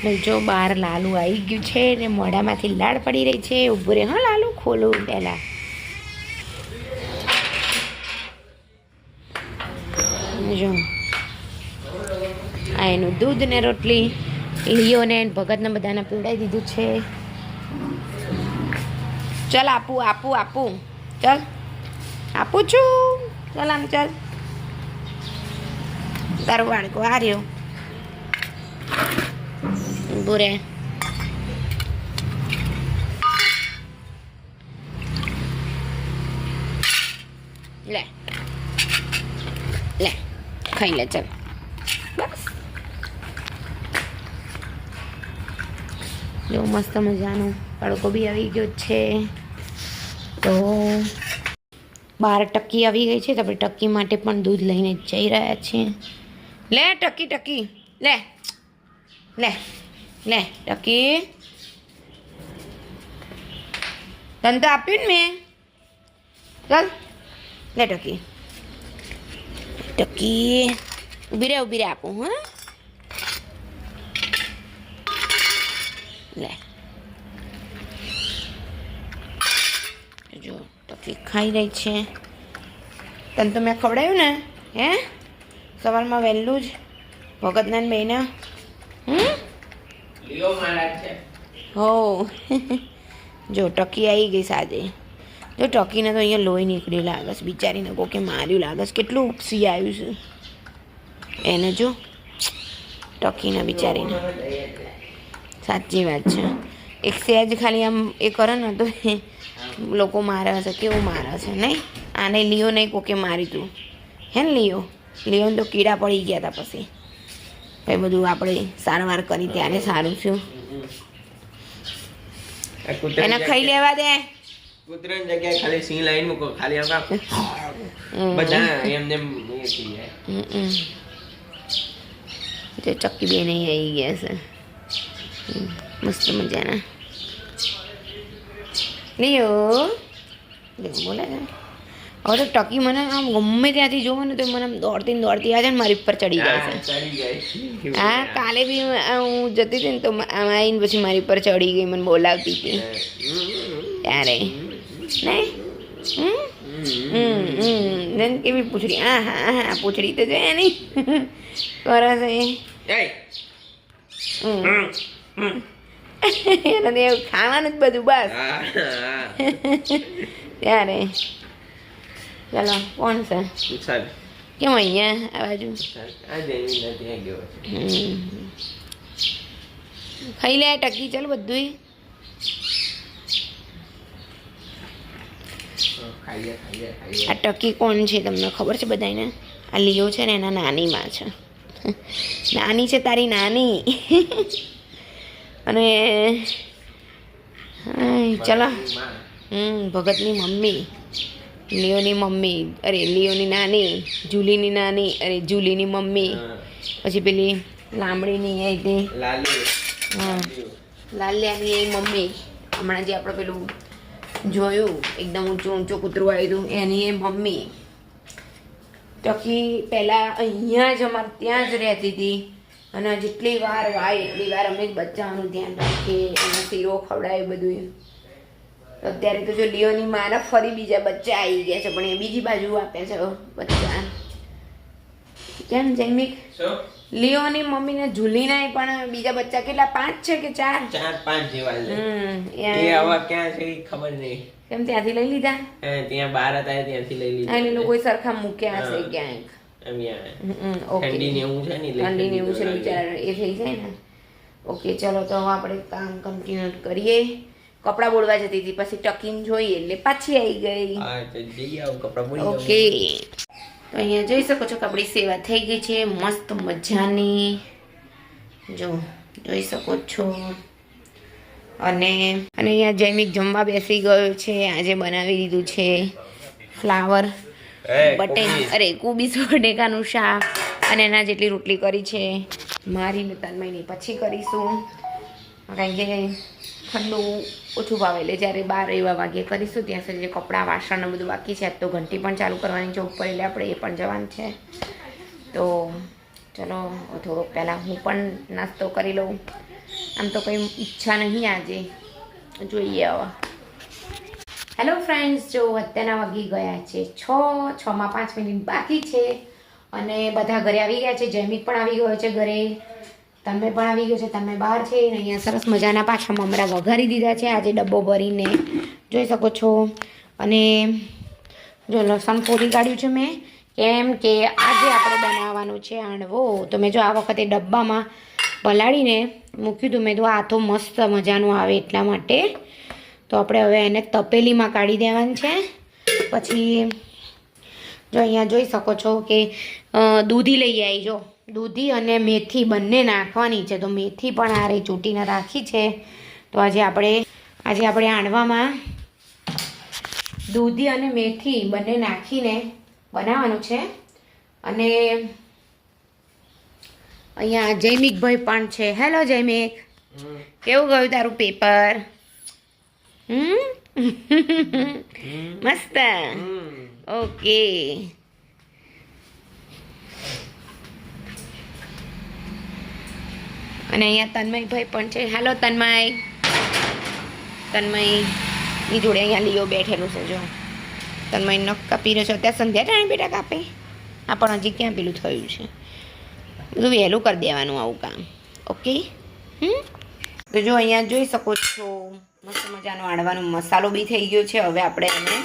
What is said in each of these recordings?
જો બહાર લાલુ આવી ગયું છે ને મોઢામાંથી લાળ પડી રહી છે. ઊભું રહે હા લાલુ, ખોલું પહેલાં. જો આ એનું દૂધ ને રોટલી લિયોને ભગતને બધાને પીવડાવી દીધું છે. ચાલ આપું ચાલ આપું છું. ચાલ આમ ચાલ, તારું બાળકો આ રહ્યો. બુરે લે ખાઈ લે ચાલ. બસ જો મસ્ત મજાનો તડકો બી આવી ગયો છે. તો બાર ટકી આવી ગઈ છે તો આપણે ટકી માટે પણ દૂધ લઈને જઈ રહ્યા છીએ. લે ટકી લે ટકી, તને તો આપ્યું ને મેં. ચાલ લે ટકી ઊભી રહે આપું. હા લે જો ટકી ખાઈ રહી છે. તને તો મેં ખવડાવ્યું ને હે સવારમાં વહેલું જ ભગતના મહિના. હો જો ટકી આવી ગઈ સાજે. જો ટકીને તો અહીંયા લોહી નીકળી લાગે છે બિચારીને, કોકે માર્યું લાગે છે. કેટલું ઉપસી આવ્યું છે એને. જો ટકીને બિચારીને, સાચી વાત છે. એક સહેજ ખાલી આમ એ કરે ને તો લોકો મારે છે. કેવું મારે છે નહીં? આને લિયો નહીં કોકે માર્યું તું હે ને? લિયોને તો કીડા પડી ગયા હતા. પછી એ બધું આપણે સારવાર કરી ત્યારે સારું થયું. એને ખાઈ લેવા દે. કૂતરાની જગ્યાએ ખાલી સિંહ લાઈન મૂકો, ખાલી આમ બધા એમને જો ચક્કી બે નહીં આવી ગયા છે મસ્ત મજાના. લિયો બોલે છે હવે તો ટકી મને આમ ગમે ત્યાંથી જોવો ને તો મને આમ દોડતી આવે છે ને મારી ઉપર ચડી જાય છે. હા કાલે બી હું જતી હતી ને તો આવીને પછી મારી ઉપર ચડી ગઈ, મને બોલાવતી હતી ત્યારે નહીં. કેવી પૂછડી, હા પૂછડી તો જોઈએ નહીં કરે છે એને તો એવું ખાવાનું જ બધું બસ ત્યારે. ચાલો કોણ છે? કેમ અહીંયા આ બાજુ ખાઈ લે ટકી. ચાલો બધું આ ટકી કોણ છે તમને ખબર છે બધાને? આ લિયો છે ને એના નાની માં છે. નાની છે તારી નાની. અને ચલો ભગતની મમ્મી, લિયોની મમ્મી, અરે લિયોની નાની, જુલીની નાની, અરે જુલીની મમ્મી, પછી પેલી લાંબડીની એ હતી હા લાલિયાની એ મમ્મી. હમણાં જે આપણે પેલું જોયું એકદમ ઊંચું કૂતરું આવ્યું હતું એની એ મમ્મી. ટકી પહેલાં અહીંયા જ અમારે ત્યાં જ રહેતી હતી અને જેટલી વાર વાય એટલી વાર અમે જ બચ્ચાનું ધ્યાન રાખીએ, એનો શીરો ખવડાવે બધું. અત્યારે તો જો લિયોની મારા ફરી બીજા બચ્ચા આવી ગયા છે પણ એ બીજી બાજુ આપે છે બચ્ચા. કેમ જૈમિક? લિયોની મમ્મીને ઝૂલીના પણ બીજા બચ્ચા કેટલા 5 છે કે 4? 4-5 જેવા છે. એ હવે ક્યાં છે ખબર નહીં. કેમ ત્યાંથી લઈ લીધા? ત્યાં બહાર હતા ત્યાંથી લઈ લીધા. એટલે લોકો સરખા મૂક્યા હશે ક્યાંક. ઠંડી ને એવું છે ને ઠંડી ને એવું છે બિચારા એ થઈ જાય ને. ઓકે ચલો તો હવે આપણે કામ કન્ટિન્યુ કરીએ. કપડાં બોળવા જતી હતી પછી ટકીને જોઈએ એટલે પાછી આવી ગઈ. ઓકે તો અહીંયા જોઈ શકો છો કે આપણી સેવા થઈ ગઈ છે મસ્ત મજાની. જો જોઈ શકો છો. અને અહીંયા જૈમિક જમવા બેસી ગયો છે. આજે બનાવી દીધું છે ફ્લાવર અરે કોબીજ બટેકાનું શાક અને એના જેટલી રોટલી કરી છે. મારીને 3 મહિને પછી કરીશું કારણ કે ઠંડુ ઓછું ભાવે એટલે જ્યારે 12 વાગે કરીશું ત્યાં સુધી જે કપડાં વાસણ બધું બાકી છે. તો ઘંટી પણ ચાલુ કરવાની છે ઉપર એટલે આપણે એ પણ જવાનું છે. તો ચલો થોડોક પહેલાં હું પણ નાસ્તો કરી લઉં આમ તો કંઈ ઈચ્છા નહીં આજે, જોઈએ હવે. હેલો ફ્રેન્ડ્સ, જો અત્યારના વાગી ગયા છે 6:05 મિનિટ બાકી છે અને બધા ઘરે આવી ગયા છે. જૈમિક પણ આવી ગયો છે ઘરે, તન્મય પણ આવી ગયો છે. તન્મય બહાર છે અને અહીંયા સરસ મજાના પાછા મમરા વઘારી દીધા છે આજે ડબ્બો ભરીને, જોઈ શકો છો. અને જો લસણ ફોડી કાઢ્યું છે મેં, કેમ કે આજે આપણે બનાવવાનું છે હાંડવો. તો મેં જો આ વખતે ડબ્બામાં પલાળીને મૂક્યું હતું. મેં તો આ તો મસ્ત મજાનું આવે એટલા માટે. તો આપણે હવે એને તપેલીમાં કાઢી દેવાનું છે. પછી જો અહીંયા જોઈ શકો છો કે દૂધી લઈ આવી. જો દૂધી અને મેથી બંને નાખવાની છે. તો મેથી પણ આ રહી ચૂંટીને રાખી છે. તો આજે આપણે હાંડવામાં દૂધી અને મેથી બંને નાખીને બનાવવાનું છે. અને અહીંયા જૈમિકભાઈ પણ છે. હેલો જૈમિક, કેવું ગયું તારું પેપર? મસ્ત, ઓકે. અને અહીંયા તન્મયભાઈ પણ છે. હેલો તન્મયની જોડે અહીંયા લીઓ બેઠેલું છે. જો તન્મય નખ કાપી રહ્યો છે. અત્યારે સંધ્યા ટાણે બેટા કાપે. આ પણ હજી ક્યાં પેલું થયું છે. બધું વહેલું કરી દેવાનું આવું કામ, ઓકે. તો જો અહીંયા જોઈ શકો છો મસ્ત મજાનો હાંડવાનો મસાલો બી થઈ ગયો છે. હવે આપણે એને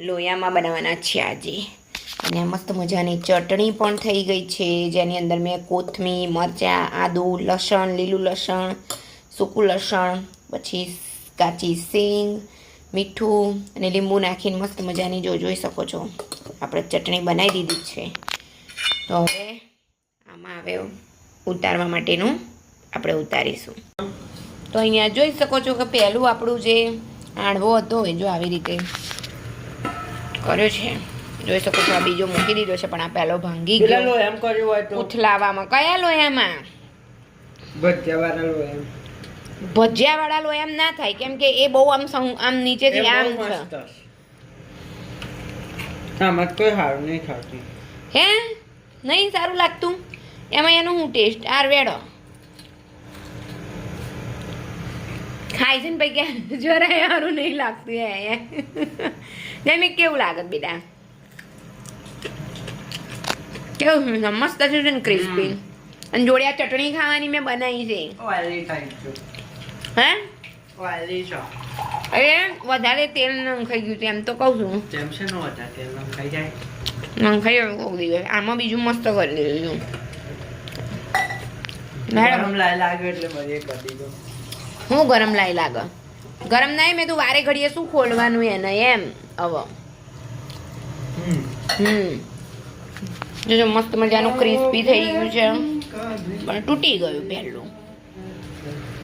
લોયામાં બનાવવાના છીએ આજે. અને મસ્ત મજાની ચટણી પણ થઈ ગઈ છે, જેની અંદર મેં કોથમીર, મરચાં, આદુ, લસણ, લીલું લસણ, સૂકું લસણ, પછી કાચી સિંગ, મીઠું અને લીંબુ નાખીને મસ્ત મજાની જોઈ શકો છો આપણે ચટણી બનાવી દીધી છે. તો હવે આમાં હવે ઉતારવા માટેનું આપણે ઉતારીશું. તો અહીંયા જોઈ શકો છો કે પહેલું આપણું જે હાંડવો હતો એ જો આવી રીતે કર્યો છે. જોઈ શકો છો આ બીજો મૂકી દીધો છે, પણ આ પહેલો ભાંગી ગયો. એમ કર્યું હોય તો ઉથલાવામાં કયા લોયામાં? ભજીયાવાળા લોયામ ના થાય, કેમ કે એ બહુ આમ નીચેથી આમ છે. કોઈ સારું નહીં ખાતું. હે નહીં સારું લાગતું? એમાં એનું હું ટેસ્ટ આરવેડો ખાય છે ને ભાઈ, કે જરાય સારું નહીં લાગતું. જેમ કેવું લાગે બેટા? કેવું મસ્ત છે ને, ક્રિસ્પી. અને જોડે આ ચટણી ખાવાની મેં બનાવી છે. હે અરે વધારે તેલ નંખાઈ ગયું છે એમ તો કહું છું. નંખાઈ એવું કહું દીધું. આમાં બીજું મસ્ત કરી દીધું. હું ગરમ લાઈ લાગે? ગરમ ના મેં તું વારે ઘડીએ શું ખોલવાનું એને એમ. હવે જો મસ્ત મજાનું ક્રિસ્પી થઈ ગયું છે, પણ તૂટી ગયું પહેલું.